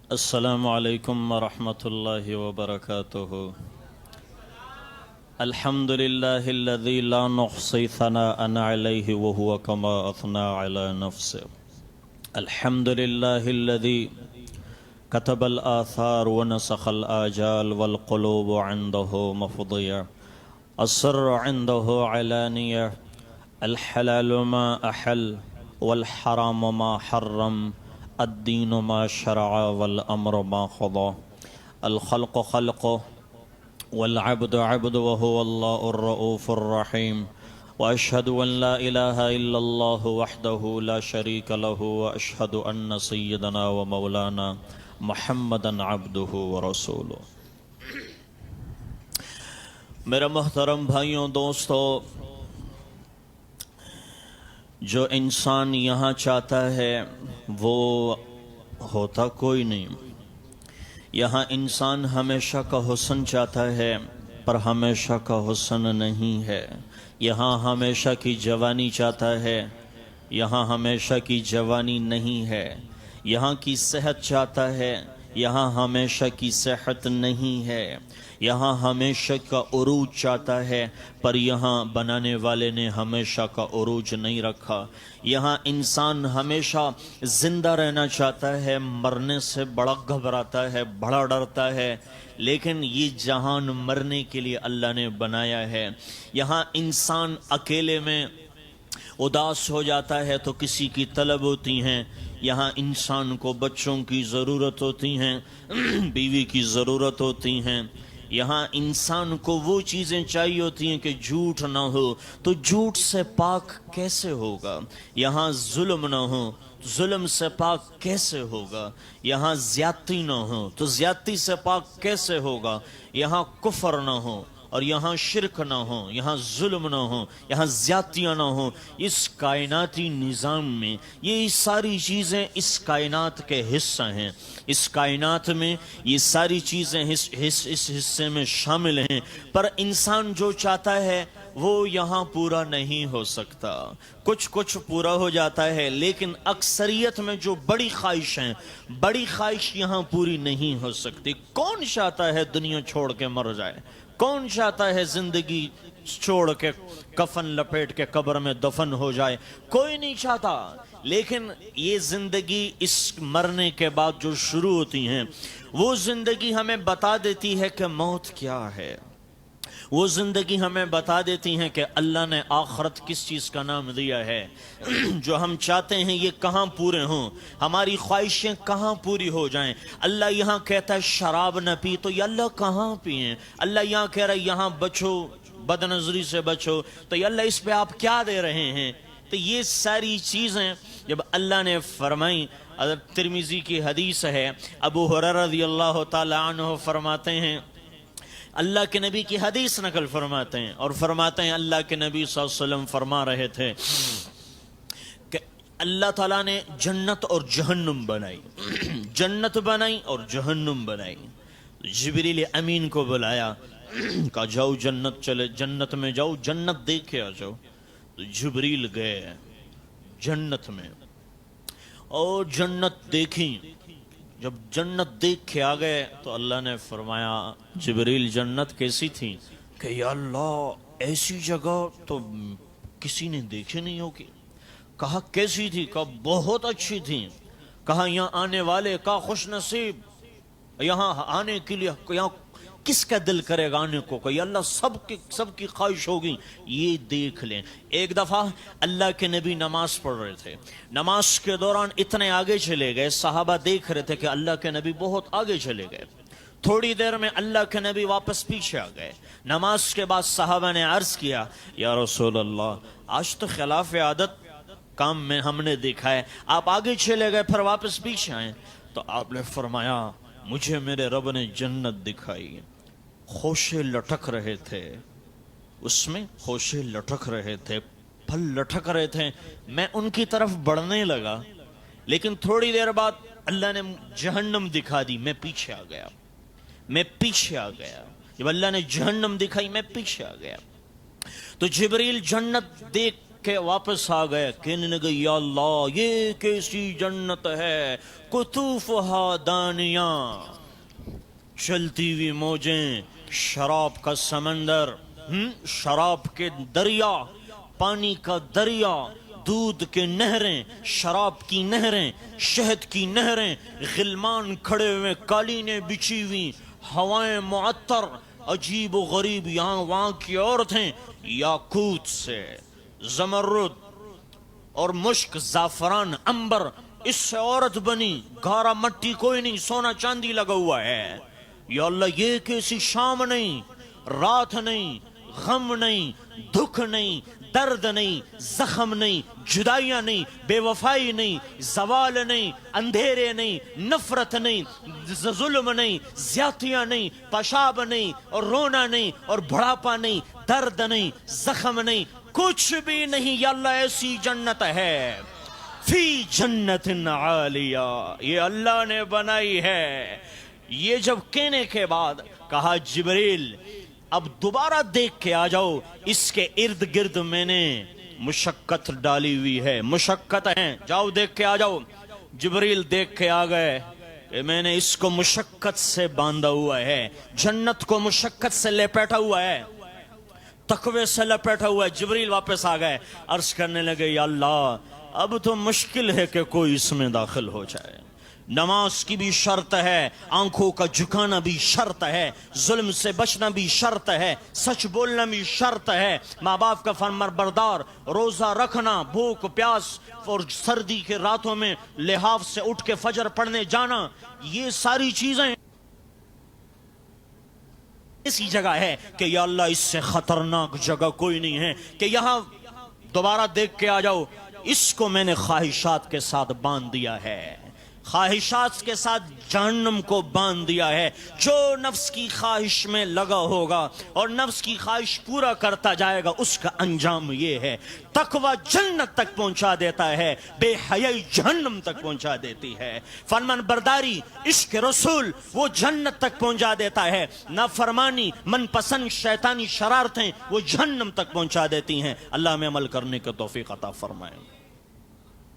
السلام علیکم ورحمۃ اللہ وبرکاتہ۔ الحمد للہ الذی لا نحصی ثناء علیہ وهو کما اثنى علی نفسه۔ الحمد للہ الذی كتب الآثار ونسخ الآجال والقلوب عنده مفضیہ، السر عنده علانیہ، الحلال ما احل والحرام ما حرم، الدین ما شرع والامر ما قضى، الخلق خلق والعبد عبد وهو الله الرؤوف الرحيم، واشهد ان لا اله الا الله وحده لا شريك له، واشهد ان سيدنا ومولانا محمدا عبده ورسوله۔ میرے محترم بھائیوں دوستو، جو انسان یہاں چاہتا ہے وہ ہوتا کوئی نہیں۔ یہاں انسان ہمیشہ کا حسن چاہتا ہے پر ہمیشہ کا حسن نہیں ہے۔ یہاں ہمیشہ کی جوانی چاہتا ہے، یہاں ہمیشہ کی جوانی نہیں ہے۔ یہاں کی صحت چاہتا ہے، یہاں ہمیشہ کی صحت نہیں ہے۔ یہاں ہمیشہ کا عروج چاہتا ہے پر یہاں بنانے والے نے ہمیشہ کا عروج نہیں رکھا۔ یہاں انسان ہمیشہ زندہ رہنا چاہتا ہے، مرنے سے بڑا گھبراتا ہے، بڑا ڈرتا ہے، لیکن یہ جہان مرنے کے لیے اللہ نے بنایا ہے۔ یہاں انسان اکیلے میں اداس ہو جاتا ہے تو کسی کی طلب ہوتی ہیں۔ یہاں انسان کو بچوں کی ضرورت ہوتی ہیں، بیوی کی ضرورت ہوتی ہیں۔ یہاں انسان کو وہ چیزیں چاہیے ہوتی ہیں کہ جھوٹ نہ ہو تو جھوٹ سے پاک کیسے ہوگا؟ یہاں ظلم نہ ہو، ظلم سے پاک کیسے ہوگا؟ یہاں زیادتی نہ ہو تو زیادتی سے پاک کیسے ہوگا؟ یہاں کفر نہ ہو اور یہاں شرک نہ ہو، یہاں ظلم نہ ہو، یہاں زیادتیاں نہ ہو۔ اس کائناتی نظام میں یہ ساری چیزیں اس کائنات کے حصہ ہیں۔ اس کائنات میں یہ ساری چیزیں اس حصے میں شامل ہیں، پر انسان جو چاہتا ہے وہ یہاں پورا نہیں ہو سکتا۔ کچھ پورا ہو جاتا ہے، لیکن اکثریت میں جو بڑی خواہش ہیں، بڑی خواہش یہاں پوری نہیں ہو سکتی۔ کون چاہتا ہے دنیا چھوڑ کے مر جائے؟ کون چاہتا ہے زندگی چھوڑ کے کفن لپیٹ کے قبر میں دفن ہو جائے؟ کوئی نہیں چاہتا۔ لیکن یہ زندگی اس مرنے کے بعد جو شروع ہوتی ہیں، وہ زندگی ہمیں بتا دیتی ہے کہ موت کیا ہے۔ وہ زندگی ہمیں بتا دیتی ہیں کہ اللہ نے آخرت کس چیز کا نام دیا ہے۔ جو ہم چاہتے ہیں یہ کہاں پورے ہوں، ہماری خواہشیں کہاں پوری ہو جائیں۔ اللہ یہاں کہتا ہے شراب نہ پی، تو یہ اللہ کہاں پئیں؟ اللہ یہاں کہہ رہا ہے یہاں بچو، بد نظری سے بچو، تو یہ اللہ اس پہ آپ کیا دے رہے ہیں؟ تو یہ ساری چیزیں جب اللہ نے فرمائیں، ترمذی کی حدیث ہے، ابو ہریرہ رضی اللہ تعالی عنہ فرماتے ہیں، اللہ کے نبی کی حدیث نقل فرماتے ہیں اور فرماتے ہیں اللہ کے نبی صلی اللہ علیہ وسلم فرما رہے تھے کہ اللہ تعالیٰ نے جنت اور جہنم بنائی، جنت بنائی اور جہنم بنائی۔ جبریل امین کو بلایا، کہا جاؤ جنت چلے، جنت میں جاؤ، جنت دیکھ کے آ جاؤ۔ تو جبریل گئے جنت میں اور جنت دیکھی۔ جب جنت دیکھ کے آ گئے تو اللہ نے فرمایا جبریل جنت کیسی تھی؟ کہ یا اللہ ایسی جگہ تو کسی نے دیکھی نہیں ہوگی۔ کہا کیسی تھی؟ کہا بہت اچھی تھی۔ کہا یہاں آنے والے کا خوش نصیب، یہاں آنے کے لیے یہاں کس کا دل کرے گا آنے کو؟ کہ یا اللہ سب کی خواہش ہوگی یہ دیکھ لیں۔ ایک دفعہ اللہ کے نبی نماز پڑھ رہے تھے، نماز کے دوران اتنے آگے چلے گئے، صحابہ دیکھ رہے تھے کہ اللہ کے نبی بہت آگے چلے گئے۔ تھوڑی دیر میں اللہ کے نبی واپس پیچھے آ گئے۔ نماز کے بعد صحابہ نے عرض کیا یا رسول اللہ، آج تو خلاف عادت کام میں ہم نے دیکھا ہے، آپ آگے چلے گئے پھر واپس پیچھے آئے۔ تو آپ نے فرمایا مجھے میرے رب نے جنت دکھائی، خوشے لٹک رہے تھے، اس میں خوشے لٹک رہے تھے، پھل لٹک رہے تھے۔ میں ان کی طرف بڑھنے لگا، لیکن تھوڑی دیر بعد اللہ نے جہنم دکھا دی، میں پیچھے آ گیا، میں پیچھے آ گیا۔ جب اللہ نے جہنم دکھائی میں پیچھے آ گیا۔ تو جبریل جنت دیکھ کے واپس آ گئے، کہنے لگے یا اللہ یہ کیسی جنت ہے، قطوفہا دانیاں، چلتی ہوئی موجیں، شراب کا سمندر، شراب کے دریا، پانی کا دریا، دودھ کے نہریں، شراب کی نہریں، شہد کی نہریں، غلمان کھڑے ہوئے، قالینیں بچھی ہوئی، ہوائیں معطر، عجیب و غریب، یہاں وہاں کی عورتیں یاقوت سے، زمرد اور مشک، زعفران، عنبر، اس سے عورت بنی، گارا مٹی کوئی نہیں، سونا چاندی لگا ہوا ہے۔ یا اللہ یہ کیسی شام نہیں، رات نہیں، غم نہیں، دکھ نہیں، درد نہیں، زخم نہیں، جدائیاں نہیں، بے وفائی نہیں، زوال نہیں، اندھیرے نہیں، نفرت نہیں، ظلم نہیں، زیادتیاں نہیں، پیشاب نہیں، اور رونا نہیں، اور بڑھاپا نہیں، درد نہیں، زخم نہیں، کچھ بھی نہیں۔ یا اللہ ایسی جنت ہے، فی جنت عالیہ، یہ اللہ نے بنائی ہے۔ یہ جب کہنے کے بعد کہا جبریل اب دوبارہ دیکھ کے آ جاؤ، اس کے ارد گرد میں نے مشقت ڈالی ہوئی ہے، مشقت ہیں، جاؤ دیکھ کے آ جاؤ۔ جبریل دیکھ کے آ گئے کہ میں نے اس کو مشقت سے باندھا ہوا ہے، جنت کو مشقت سے لپیٹا ہوا ہے، تقوی سے لپیٹا ہوا ہے۔ جبریل واپس آ گئے، عرض کرنے لگے یا اللہ اب تو مشکل ہے کہ کوئی اس میں داخل ہو جائے، نماز کی بھی شرط ہے، آنکھوں کا جھکانا بھی شرط ہے، ظلم سے بچنا بھی شرط ہے، سچ بولنا بھی شرط ہے، ماں باپ کا فرمان بردار، روزہ رکھنا، بھوک پیاس اور سردی کے راتوں میں لحاف سے اٹھ کے فجر پڑھنے جانا، یہ ساری چیزیں ایسی جگہ ہے کہ یا اللہ اس سے خطرناک جگہ کوئی نہیں ہے کہ یہاں دوبارہ دیکھ کے آ جاؤ۔ اس کو میں نے خواہشات کے ساتھ باندھ دیا ہے، خواہشات کے ساتھ جہنم کو باندھ دیا ہے۔ جو نفس کی خواہش میں لگا ہوگا اور نفس کی خواہش پورا کرتا جائے گا، اس کا انجام یہ ہے، تقوی جنت تک پہنچا دیتا ہے، بے حیائی جہنم تک پہنچا دیتی ہے، فرمان برداری عشق رسول وہ جنت تک پہنچا دیتا ہے، نافرمانی من پسند شیطانی شرارتیں وہ جہنم تک پہنچا دیتی ہیں۔ اللہ ہمیں عمل کرنے کا توفیق عطا فرمائے۔